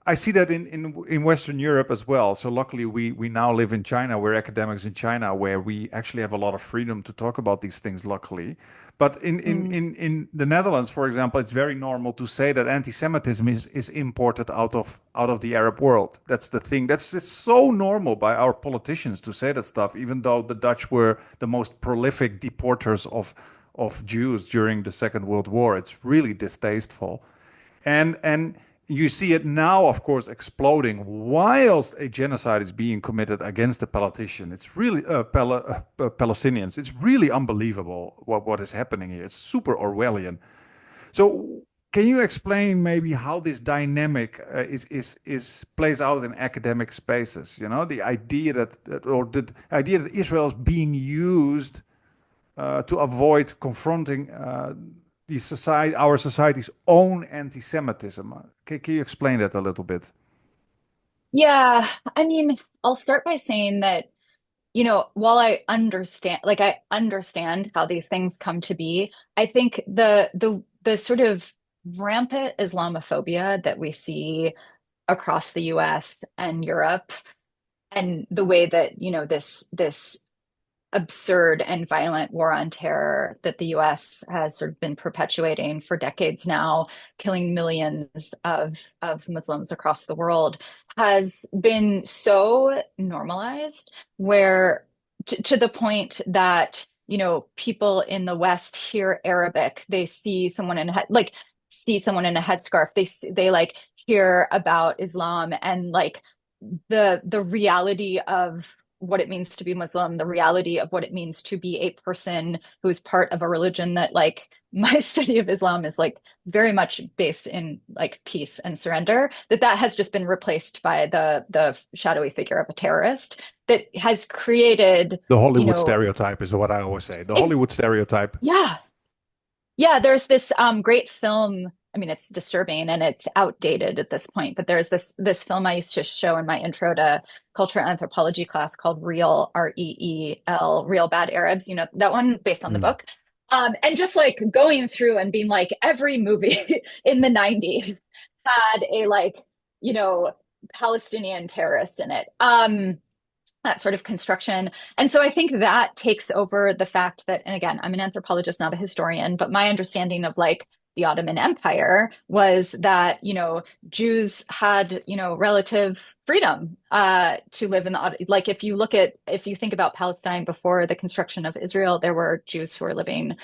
Speaker 3: I see that in Western Europe as well. So luckily we now live in China. We're academics in China where we actually have a lot of freedom to talk about these things, luckily. But
Speaker 1: Mm.
Speaker 3: in the Netherlands, for example, it's very normal to say that anti-Semitism is imported out of the Arab world. That's the thing. It's so normal by our politicians to say that stuff, even though the Dutch were the most prolific deporters of Jews during the Second World War. It's really distasteful. And you see it now, of course, exploding whilst a genocide is being committed against the politician. It's really Palestinians. It's really unbelievable what is happening here. It's super Orwellian. So, can you explain maybe how this dynamic is plays out in academic spaces? You know, the idea or the idea that Israel is being used to avoid confronting our society's own anti-Semitism. Can you explain that a little bit?
Speaker 1: Yeah, I mean, I'll start by saying that, while I understand how these things come to be, I think the sort of rampant Islamophobia that we see across the US and Europe, and the way that, this absurd and violent war on terror that the US has sort of been perpetuating for decades now, killing millions of Muslims across the world, has been so normalized where to the point that, people in the West hear Arabic, they see someone in see someone in a headscarf, they like hear about Islam and like the reality of what it means to be Muslim, the reality of what it means to be a person who is part of a religion that, like, my study of Islam is like very much based in like peace and surrender, that has just been replaced by the shadowy figure of a terrorist that has created,
Speaker 3: The
Speaker 1: you
Speaker 3: Hollywood
Speaker 1: know,
Speaker 3: stereotype is what I always say. The
Speaker 1: ex-
Speaker 3: Hollywood stereotype.
Speaker 1: yeah, yeah, there's this great film. I mean, it's disturbing and it's outdated at this point, but there's this film I used to show in my intro to cultural anthropology class called Real, REEL, Real Bad Arabs, that one based on the
Speaker 2: Mm.
Speaker 1: book. And just like going through and being like every movie in the 90s had a like, you know, Palestinian terrorist in it. That sort of construction. And so I think that takes over the fact that, and again, I'm an anthropologist, not a historian, but my understanding of like the Ottoman Empire was that, Jews had, relative freedom to live in like if you think about Palestine before the construction of Israel, there were Jews who were living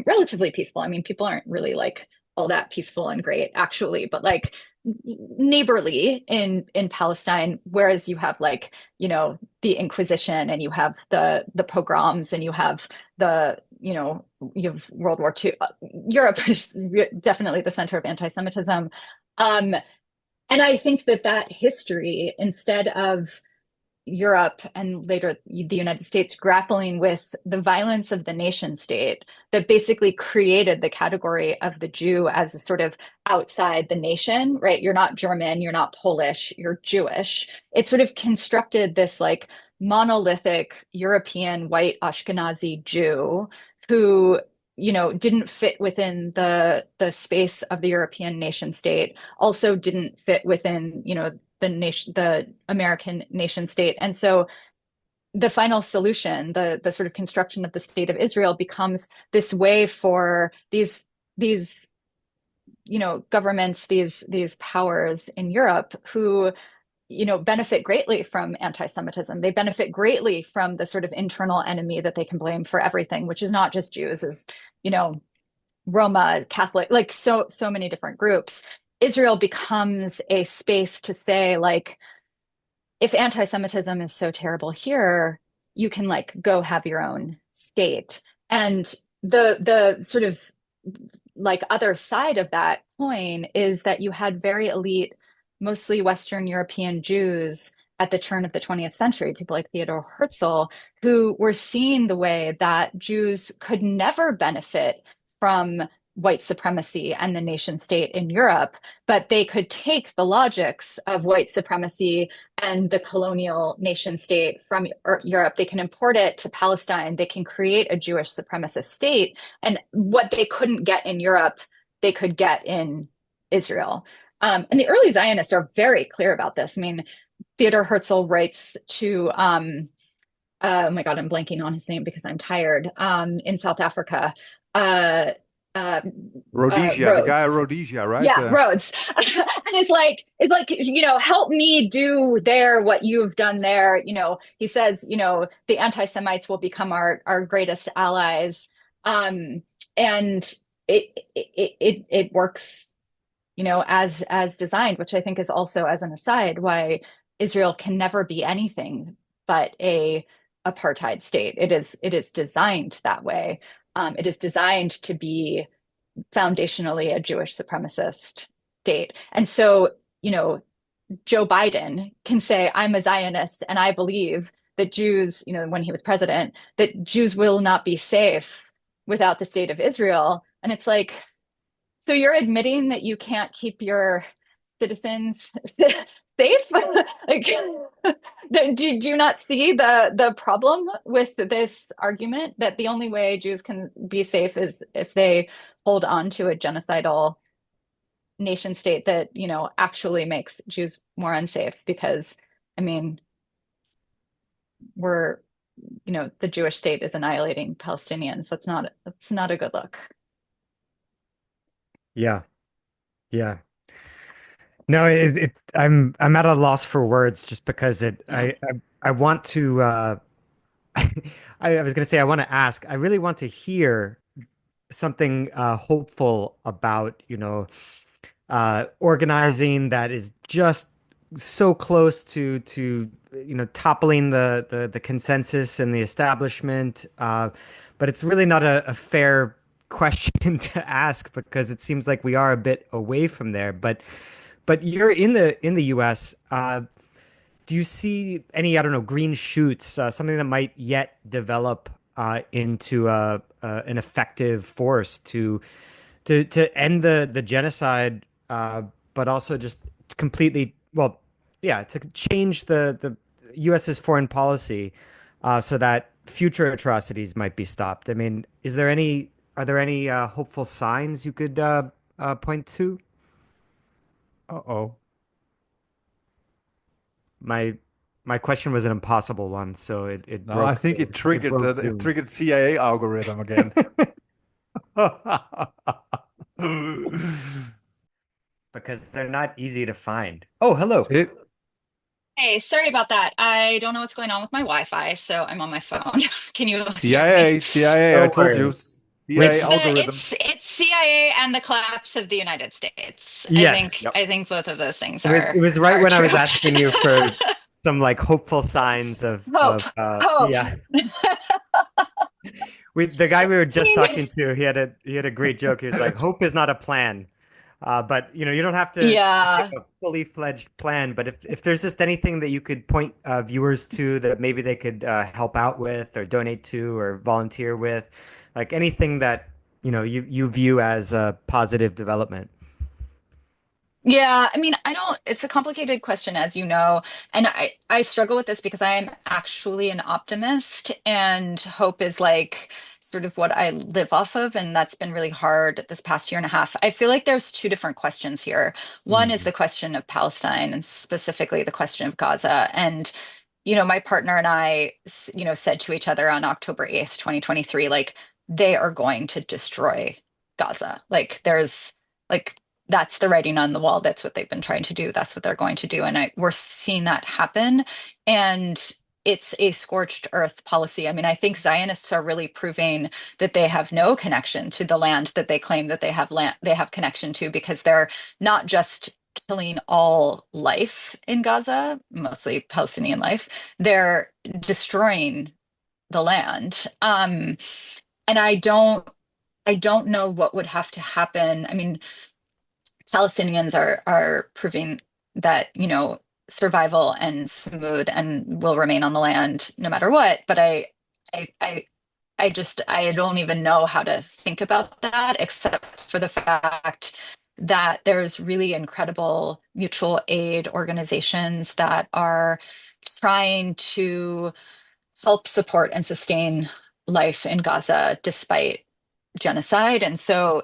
Speaker 1: relatively peaceful. I mean, people aren't really like all that peaceful and great actually, but like neighborly in Palestine, whereas you have like, the Inquisition and you have the pogroms and you have you have World War II. Europe is definitely the center of anti-Semitism. And I think that history, instead of Europe and later the United States grappling with the violence of the nation state that basically created the category of the Jew as a sort of outside the nation, right? You're not German, you're not Polish, you're Jewish. It sort of constructed this like monolithic European white Ashkenazi Jew who, didn't fit within the space of the European nation state, also didn't fit within, the American nation state. And so the final solution, the sort of construction of the state of Israel, becomes this way for these governments, these powers in Europe who benefit greatly from anti-Semitism. They benefit greatly from the sort of internal enemy that they can blame for everything, which is not just Jews, is you know Roma, Catholic, like so many different groups. Israel becomes a space to say, like, if anti-Semitism is so terrible here, you can like go have your own state. And the sort of like other side of that coin is that you had very elite, mostly Western European Jews at the turn of the 20th century, people like Theodor Herzl, who were seeing the way that Jews could never benefit from white supremacy and the nation state in Europe, but they could take the logics of white supremacy and the colonial nation state from Europe. They can import it to Palestine. They can create a Jewish supremacist state. And what they couldn't get in Europe, they could get in Israel. And the early Zionists are very clear about this. I mean, Theodor Herzl writes to, oh my God, I'm blanking on his name because I'm tired, in South Africa, uh, uh,
Speaker 3: Rhodesia, the guy
Speaker 1: Rhodes.
Speaker 3: Rhodesia, right?
Speaker 1: Yeah, Rhodes. And it's like, help me do there what you've done there. He says, the anti-Semites will become our greatest allies. And it works, as designed, which I think is also, as an aside, why Israel can never be anything but a apartheid state. It is designed that way. It is designed to be foundationally a Jewish supremacist state. And so, Joe Biden can say, I'm a Zionist and I believe that Jews, when he was president, that Jews will not be safe without the state of Israel. And it's like, so you're admitting that you can't keep your citizens safe? Like, do you not see the problem with this argument that the only way Jews can be safe is if they hold on to a genocidal nation state that, actually makes Jews more unsafe? Because, I mean, we're, the Jewish state is annihilating Palestinians. That's not a good look.
Speaker 2: Yeah. Yeah. No, I'm at a loss for words just because
Speaker 1: Yeah.
Speaker 2: I want to I was going to say I want to ask. I really want to hear something hopeful about, organizing that is just so close to toppling the consensus and the establishment. But it's really not a fair question to ask because it seems like we are a bit away from there. But you're in the US. Do you see any, I don't know, green shoots, something that might yet develop into an effective force to end the genocide, but also just completely, well, yeah, to change the US's foreign policy so that future atrocities might be stopped? I mean, are there any hopeful signs you could point to?
Speaker 3: Uh-oh.
Speaker 2: My my question was an impossible one, so it
Speaker 3: No, I
Speaker 2: broke
Speaker 3: think it
Speaker 2: it
Speaker 3: triggered
Speaker 2: broke
Speaker 3: it
Speaker 2: Zoom.
Speaker 3: triggered CIA algorithm again.
Speaker 2: Because they're not easy to find. Oh, hello.
Speaker 3: See?
Speaker 1: Hey, sorry about that. I don't know what's going on with my Wi-Fi, so I'm on my phone. Can you hear me?
Speaker 3: CIA, CIA, I
Speaker 2: No
Speaker 3: told you.
Speaker 2: worries.
Speaker 3: CIA
Speaker 1: It's
Speaker 2: With
Speaker 1: the
Speaker 3: algorithms.
Speaker 1: it's CIA and the collapse of the United States. I
Speaker 2: yes,
Speaker 1: think
Speaker 3: Yep.
Speaker 1: I think both of those things
Speaker 2: it
Speaker 1: are
Speaker 2: was right
Speaker 1: are
Speaker 2: when I
Speaker 1: true.
Speaker 2: was asking you for some like hopeful signs
Speaker 1: Hope,
Speaker 2: of
Speaker 1: hope.
Speaker 2: yeah. The guy we were
Speaker 1: I
Speaker 2: just
Speaker 1: mean,
Speaker 2: talking to, he had a great joke. He was like, "Hope is not a plan." But you don't have to make
Speaker 1: yeah.
Speaker 2: a fully fledged plan. But if there's just anything that you could point viewers to that maybe they could help out with or donate to or volunteer with, like anything that you view as a positive development.
Speaker 1: Yeah, I mean, I don't, it's a complicated question, as you know, and I struggle with this because I am actually an optimist, and hope is like sort of what I live off of, and that's been really hard this past year and a half. I feel like there's two different questions here. One is
Speaker 2: Mm.
Speaker 1: the question of Palestine, and specifically the question of Gaza. And my partner and I, said to each other on October 8th, 2023, like, they are going to destroy Gaza. Like, like, that's the writing on the wall. That's what they've been trying to do. That's what they're going to do. And we're seeing that happen. And it's a scorched earth policy. I mean, I think Zionists are really proving that they have no connection to the land that they claim that they have connection to, because they're not just killing all life in Gaza, mostly Palestinian life, they're destroying the land. And I don't know what would have to happen. I mean, Palestinians are proving that, survival and smooth and will remain on the land no matter what. But I, I, I don't even know how to think about that, except for the fact that there's really incredible mutual aid organizations that are trying to help support and sustain life in Gaza despite genocide. And so,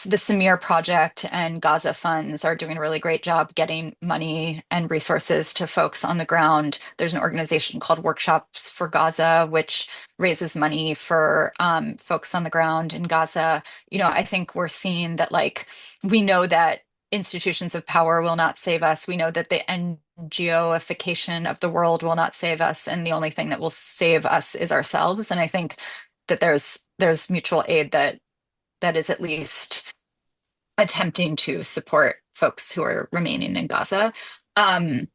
Speaker 1: the Samir Project and Gaza funds are doing a really great job getting money and resources to folks on the ground. There's an organization called Workshops for Gaza, which raises money for folks on the ground in Gaza. I think we're seeing that, like, we know that institutions of power will not save us. We know that the NGOification of the world will not save us, and the only thing that will save us is ourselves. And I think that there's mutual aid that is at least attempting to support folks who are remaining in Gaza. Um,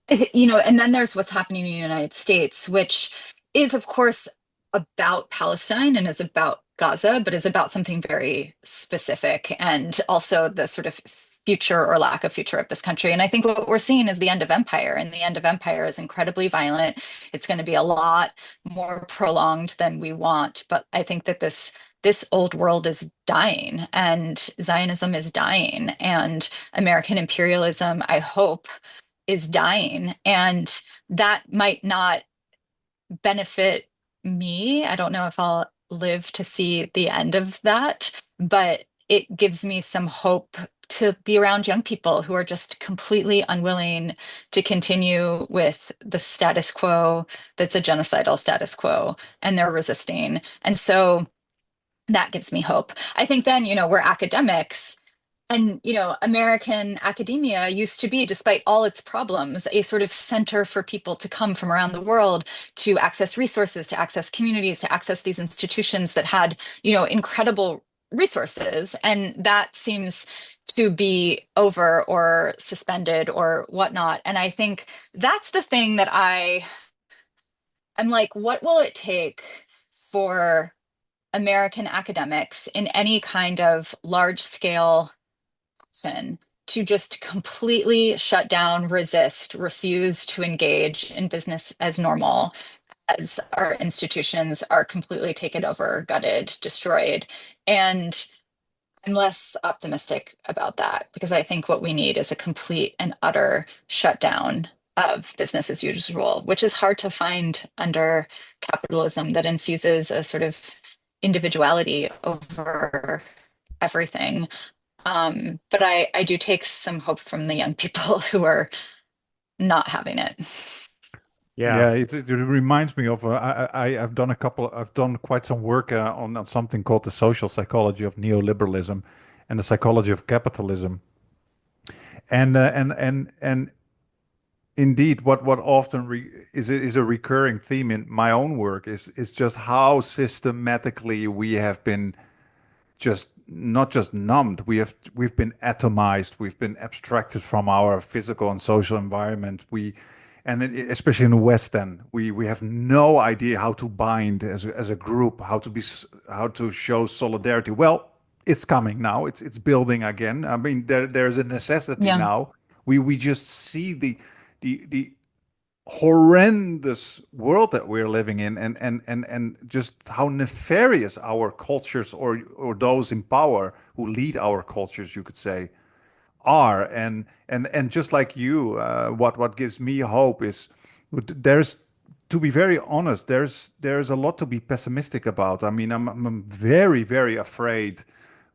Speaker 1: and then there's what's happening in the United States, which is, of course, about Palestine and is about Gaza, but is about something very specific, and also the sort of future or lack of future of this country. And I think what we're seeing is the end of empire, and the end of empire is incredibly violent. It's going to be a lot more prolonged than we want. But I think that this old world is dying, and Zionism is dying, and American imperialism, I hope, is dying. And that might not benefit me. I don't know if I'll live to see the end of that, but it gives me some hope to be around young people who are just completely unwilling to continue with the status quo that's a genocidal status quo, and they're resisting. And so that gives me hope. I think then, we're academics, and, American academia used to be, despite all its problems, a sort of center for people to come from around the world to access resources, to access communities, to access these institutions that had, incredible resources. And that seems to be over or suspended or whatnot. And I think that's the thing that I'm like, what will it take for American academics in any kind of large scale action to just completely shut down, resist, refuse to engage in business as normal, as our institutions are completely taken over, gutted, destroyed? And I'm less optimistic about that, because I think what we need is a complete and utter shutdown of business as usual, which is hard to find under capitalism that infuses a sort of individuality over everything. But I do take some hope from the young people who are not having it.
Speaker 2: Yeah.
Speaker 3: Yeah, it reminds me of I've done quite some work on something called the social psychology of neoliberalism and the psychology of capitalism. And indeed, what often is a recurring theme in my own work is just how systematically we have been just not just numbed. We've been atomized. We've been abstracted from our physical and social environment. Especially in the West, then we have no idea how to bind as a group, how to show solidarity. Well, it's coming now. It's building again. I mean, there's a necessity
Speaker 1: Yeah.
Speaker 3: now. We just see the horrendous world that we're living in, and just how nefarious our cultures, or those in power who lead our cultures, you could say, are. And just like you, what gives me hope is there's, to be very honest, there's a lot to be pessimistic about. I mean, I'm very, very afraid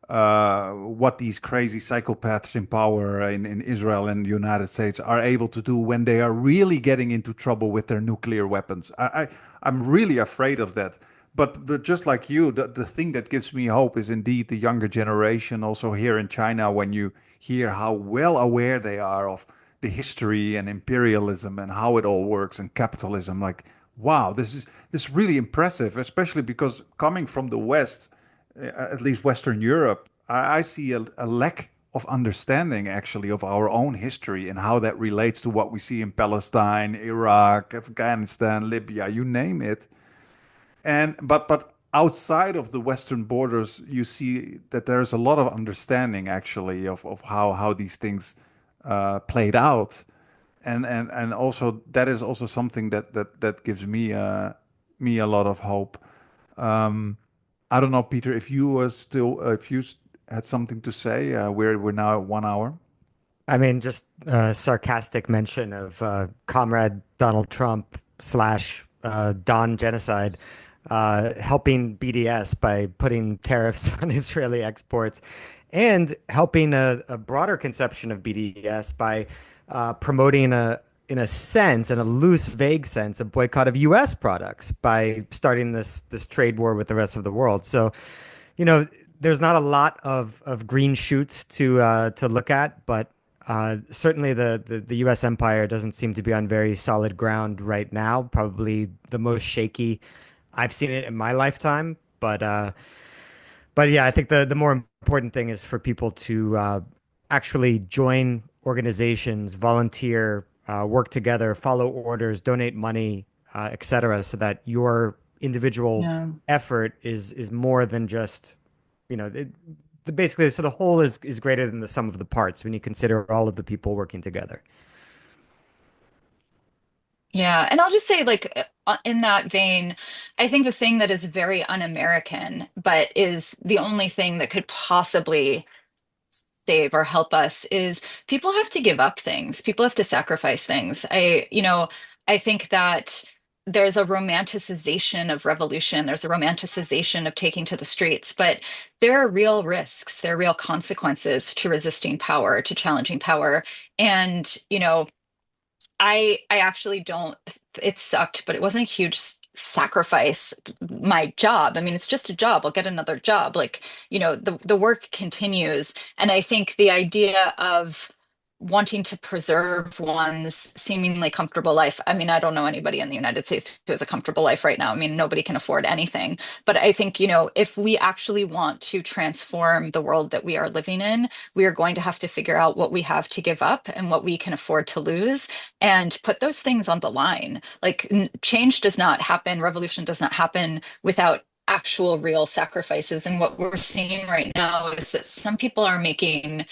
Speaker 3: what these crazy psychopaths in power in Israel and the United States are able to do when they are really getting into trouble with their nuclear weapons. I'm really afraid of that. But just like you, the thing that gives me hope is indeed the younger generation, also here in China, when you hear how well aware they are of the history and imperialism and how it all works and capitalism. Like, wow, this is really impressive, especially because coming from the West, at least Western Europe, I see a lack of understanding actually of our own history and how that relates to what we see in Palestine, Iraq, Afghanistan, Libya, you name it. And but outside of the Western borders, you see that there is a lot of understanding actually of how these things played out. And also that is also something that gives me a lot of hope. Um, I don't know, Peter, if you were still if you had something to say. We're now at 1 hour.
Speaker 2: I mean, just a sarcastic mention of Comrade Donald Trump slash Don Genocide helping BDS by putting tariffs on Israeli exports and helping a broader conception of BDS by promoting in a sense, in a loose, vague sense, a boycott of U.S. products by starting this trade war with the rest of the world. So, you know, there's not a lot of green shoots to look at, but certainly the U.S. empire doesn't seem to be on very solid ground right now. Probably the most shaky I've seen it in my lifetime. But yeah, I think the more important thing is for people to actually join organizations, volunteer, work together, follow orders, donate money, etc., so that your individual
Speaker 1: Yeah.
Speaker 2: effort is more than just, basically, so the whole is greater than the sum of the parts when you consider all of the people working together.
Speaker 1: Yeah, and I'll just say, like, in that vein, I think the thing that is very un-American, but is the only thing that could possibly save or help us is people have to give up things. People have to sacrifice things. I think that there's a romanticization of revolution. There's a romanticization of taking to the streets, but there are real risks. There are real consequences to resisting power, to challenging power. And, I actually don't, it sucked, but it wasn't a huge sacrifice, my job. I mean, it's just a job. I'll get another job. Like, the work continues. And I think the idea of wanting to preserve one's seemingly comfortable life. I mean, I don't know anybody in the United States who has a comfortable life right now. I mean, nobody can afford anything. But I think, if we actually want to transform the world that we are living in, we are going to have to figure out what we have to give up and what we can afford to lose and put those things on the line. Like, change does not happen, revolution does not happen without actual real sacrifices. And what we're seeing right now is that some people are making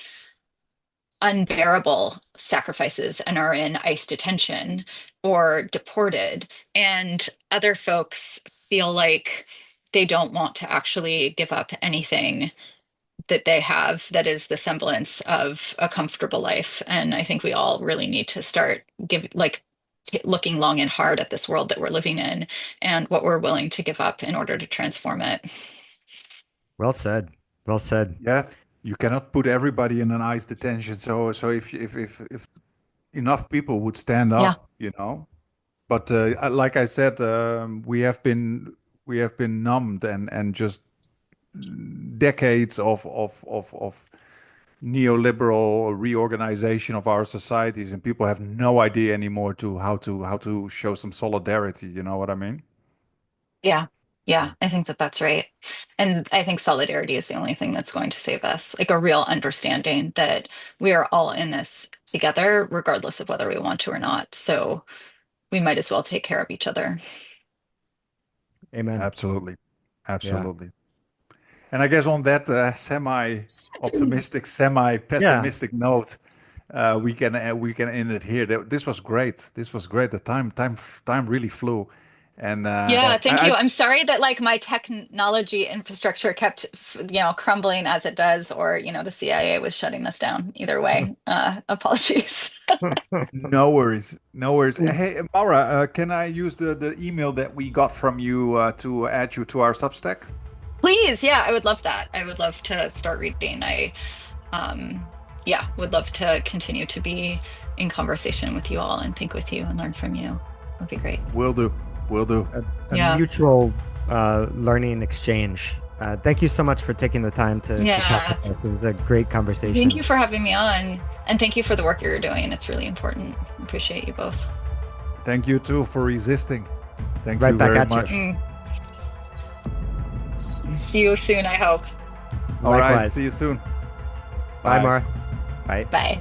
Speaker 1: unbearable sacrifices and are in ICE detention or deported. And other folks feel like they don't want to actually give up anything that they have that is the semblance of a comfortable life. And I think we all really need to start looking long and hard at this world that we're living in and what we're willing to give up in order to transform it.
Speaker 2: Well said. Well said.
Speaker 3: Yeah, you cannot put everybody in an ICE detention. So if enough people would stand
Speaker 1: Yeah.
Speaker 3: up, But like I said, we have been numbed and just decades of neoliberal reorganization of our societies, and people have no idea anymore to how to show some solidarity. You know what I mean?
Speaker 1: Yeah. Yeah, I think that that's right. And I think solidarity is the only thing that's going to save us, like a real understanding that we are all in this together, regardless of whether we want to or not. So we might as well take care of each other.
Speaker 2: Amen.
Speaker 3: Absolutely,
Speaker 2: Yeah.
Speaker 3: absolutely. And I guess on that semi-optimistic,
Speaker 2: Yeah.
Speaker 3: semi-pessimistic note, we can end it here. This was great. This was great. The time really flew, and
Speaker 1: Yeah, thank
Speaker 3: I
Speaker 1: you. I'm sorry that like my technology infrastructure kept, crumbling as it does, or, the CIA was shutting us down. Either way, apologies.
Speaker 3: no worries, no worries. Hey, Maura, can I use the email that we got from you to add you to our Substack?
Speaker 1: Please, yeah, I would love that. I would love to start reading. Yeah, would love to continue to be in conversation with you all and think with you and learn from you. That'd be great.
Speaker 3: Will do. Will do.
Speaker 2: A
Speaker 1: Yeah.
Speaker 2: mutual learning exchange. Thank you so much for taking the time to talk
Speaker 1: Yeah.
Speaker 2: with us. It was a great conversation.
Speaker 1: Thank you for having me on. And thank you for the work you're doing. It's really important. Appreciate you both.
Speaker 3: Thank you too for resisting. Thank
Speaker 2: Right
Speaker 3: you
Speaker 2: back
Speaker 3: very
Speaker 2: at you.
Speaker 3: much.
Speaker 1: See you soon, I hope.
Speaker 3: All right.
Speaker 2: Likewise.
Speaker 3: See you soon.
Speaker 2: Bye, Maura. Bye.
Speaker 1: Bye.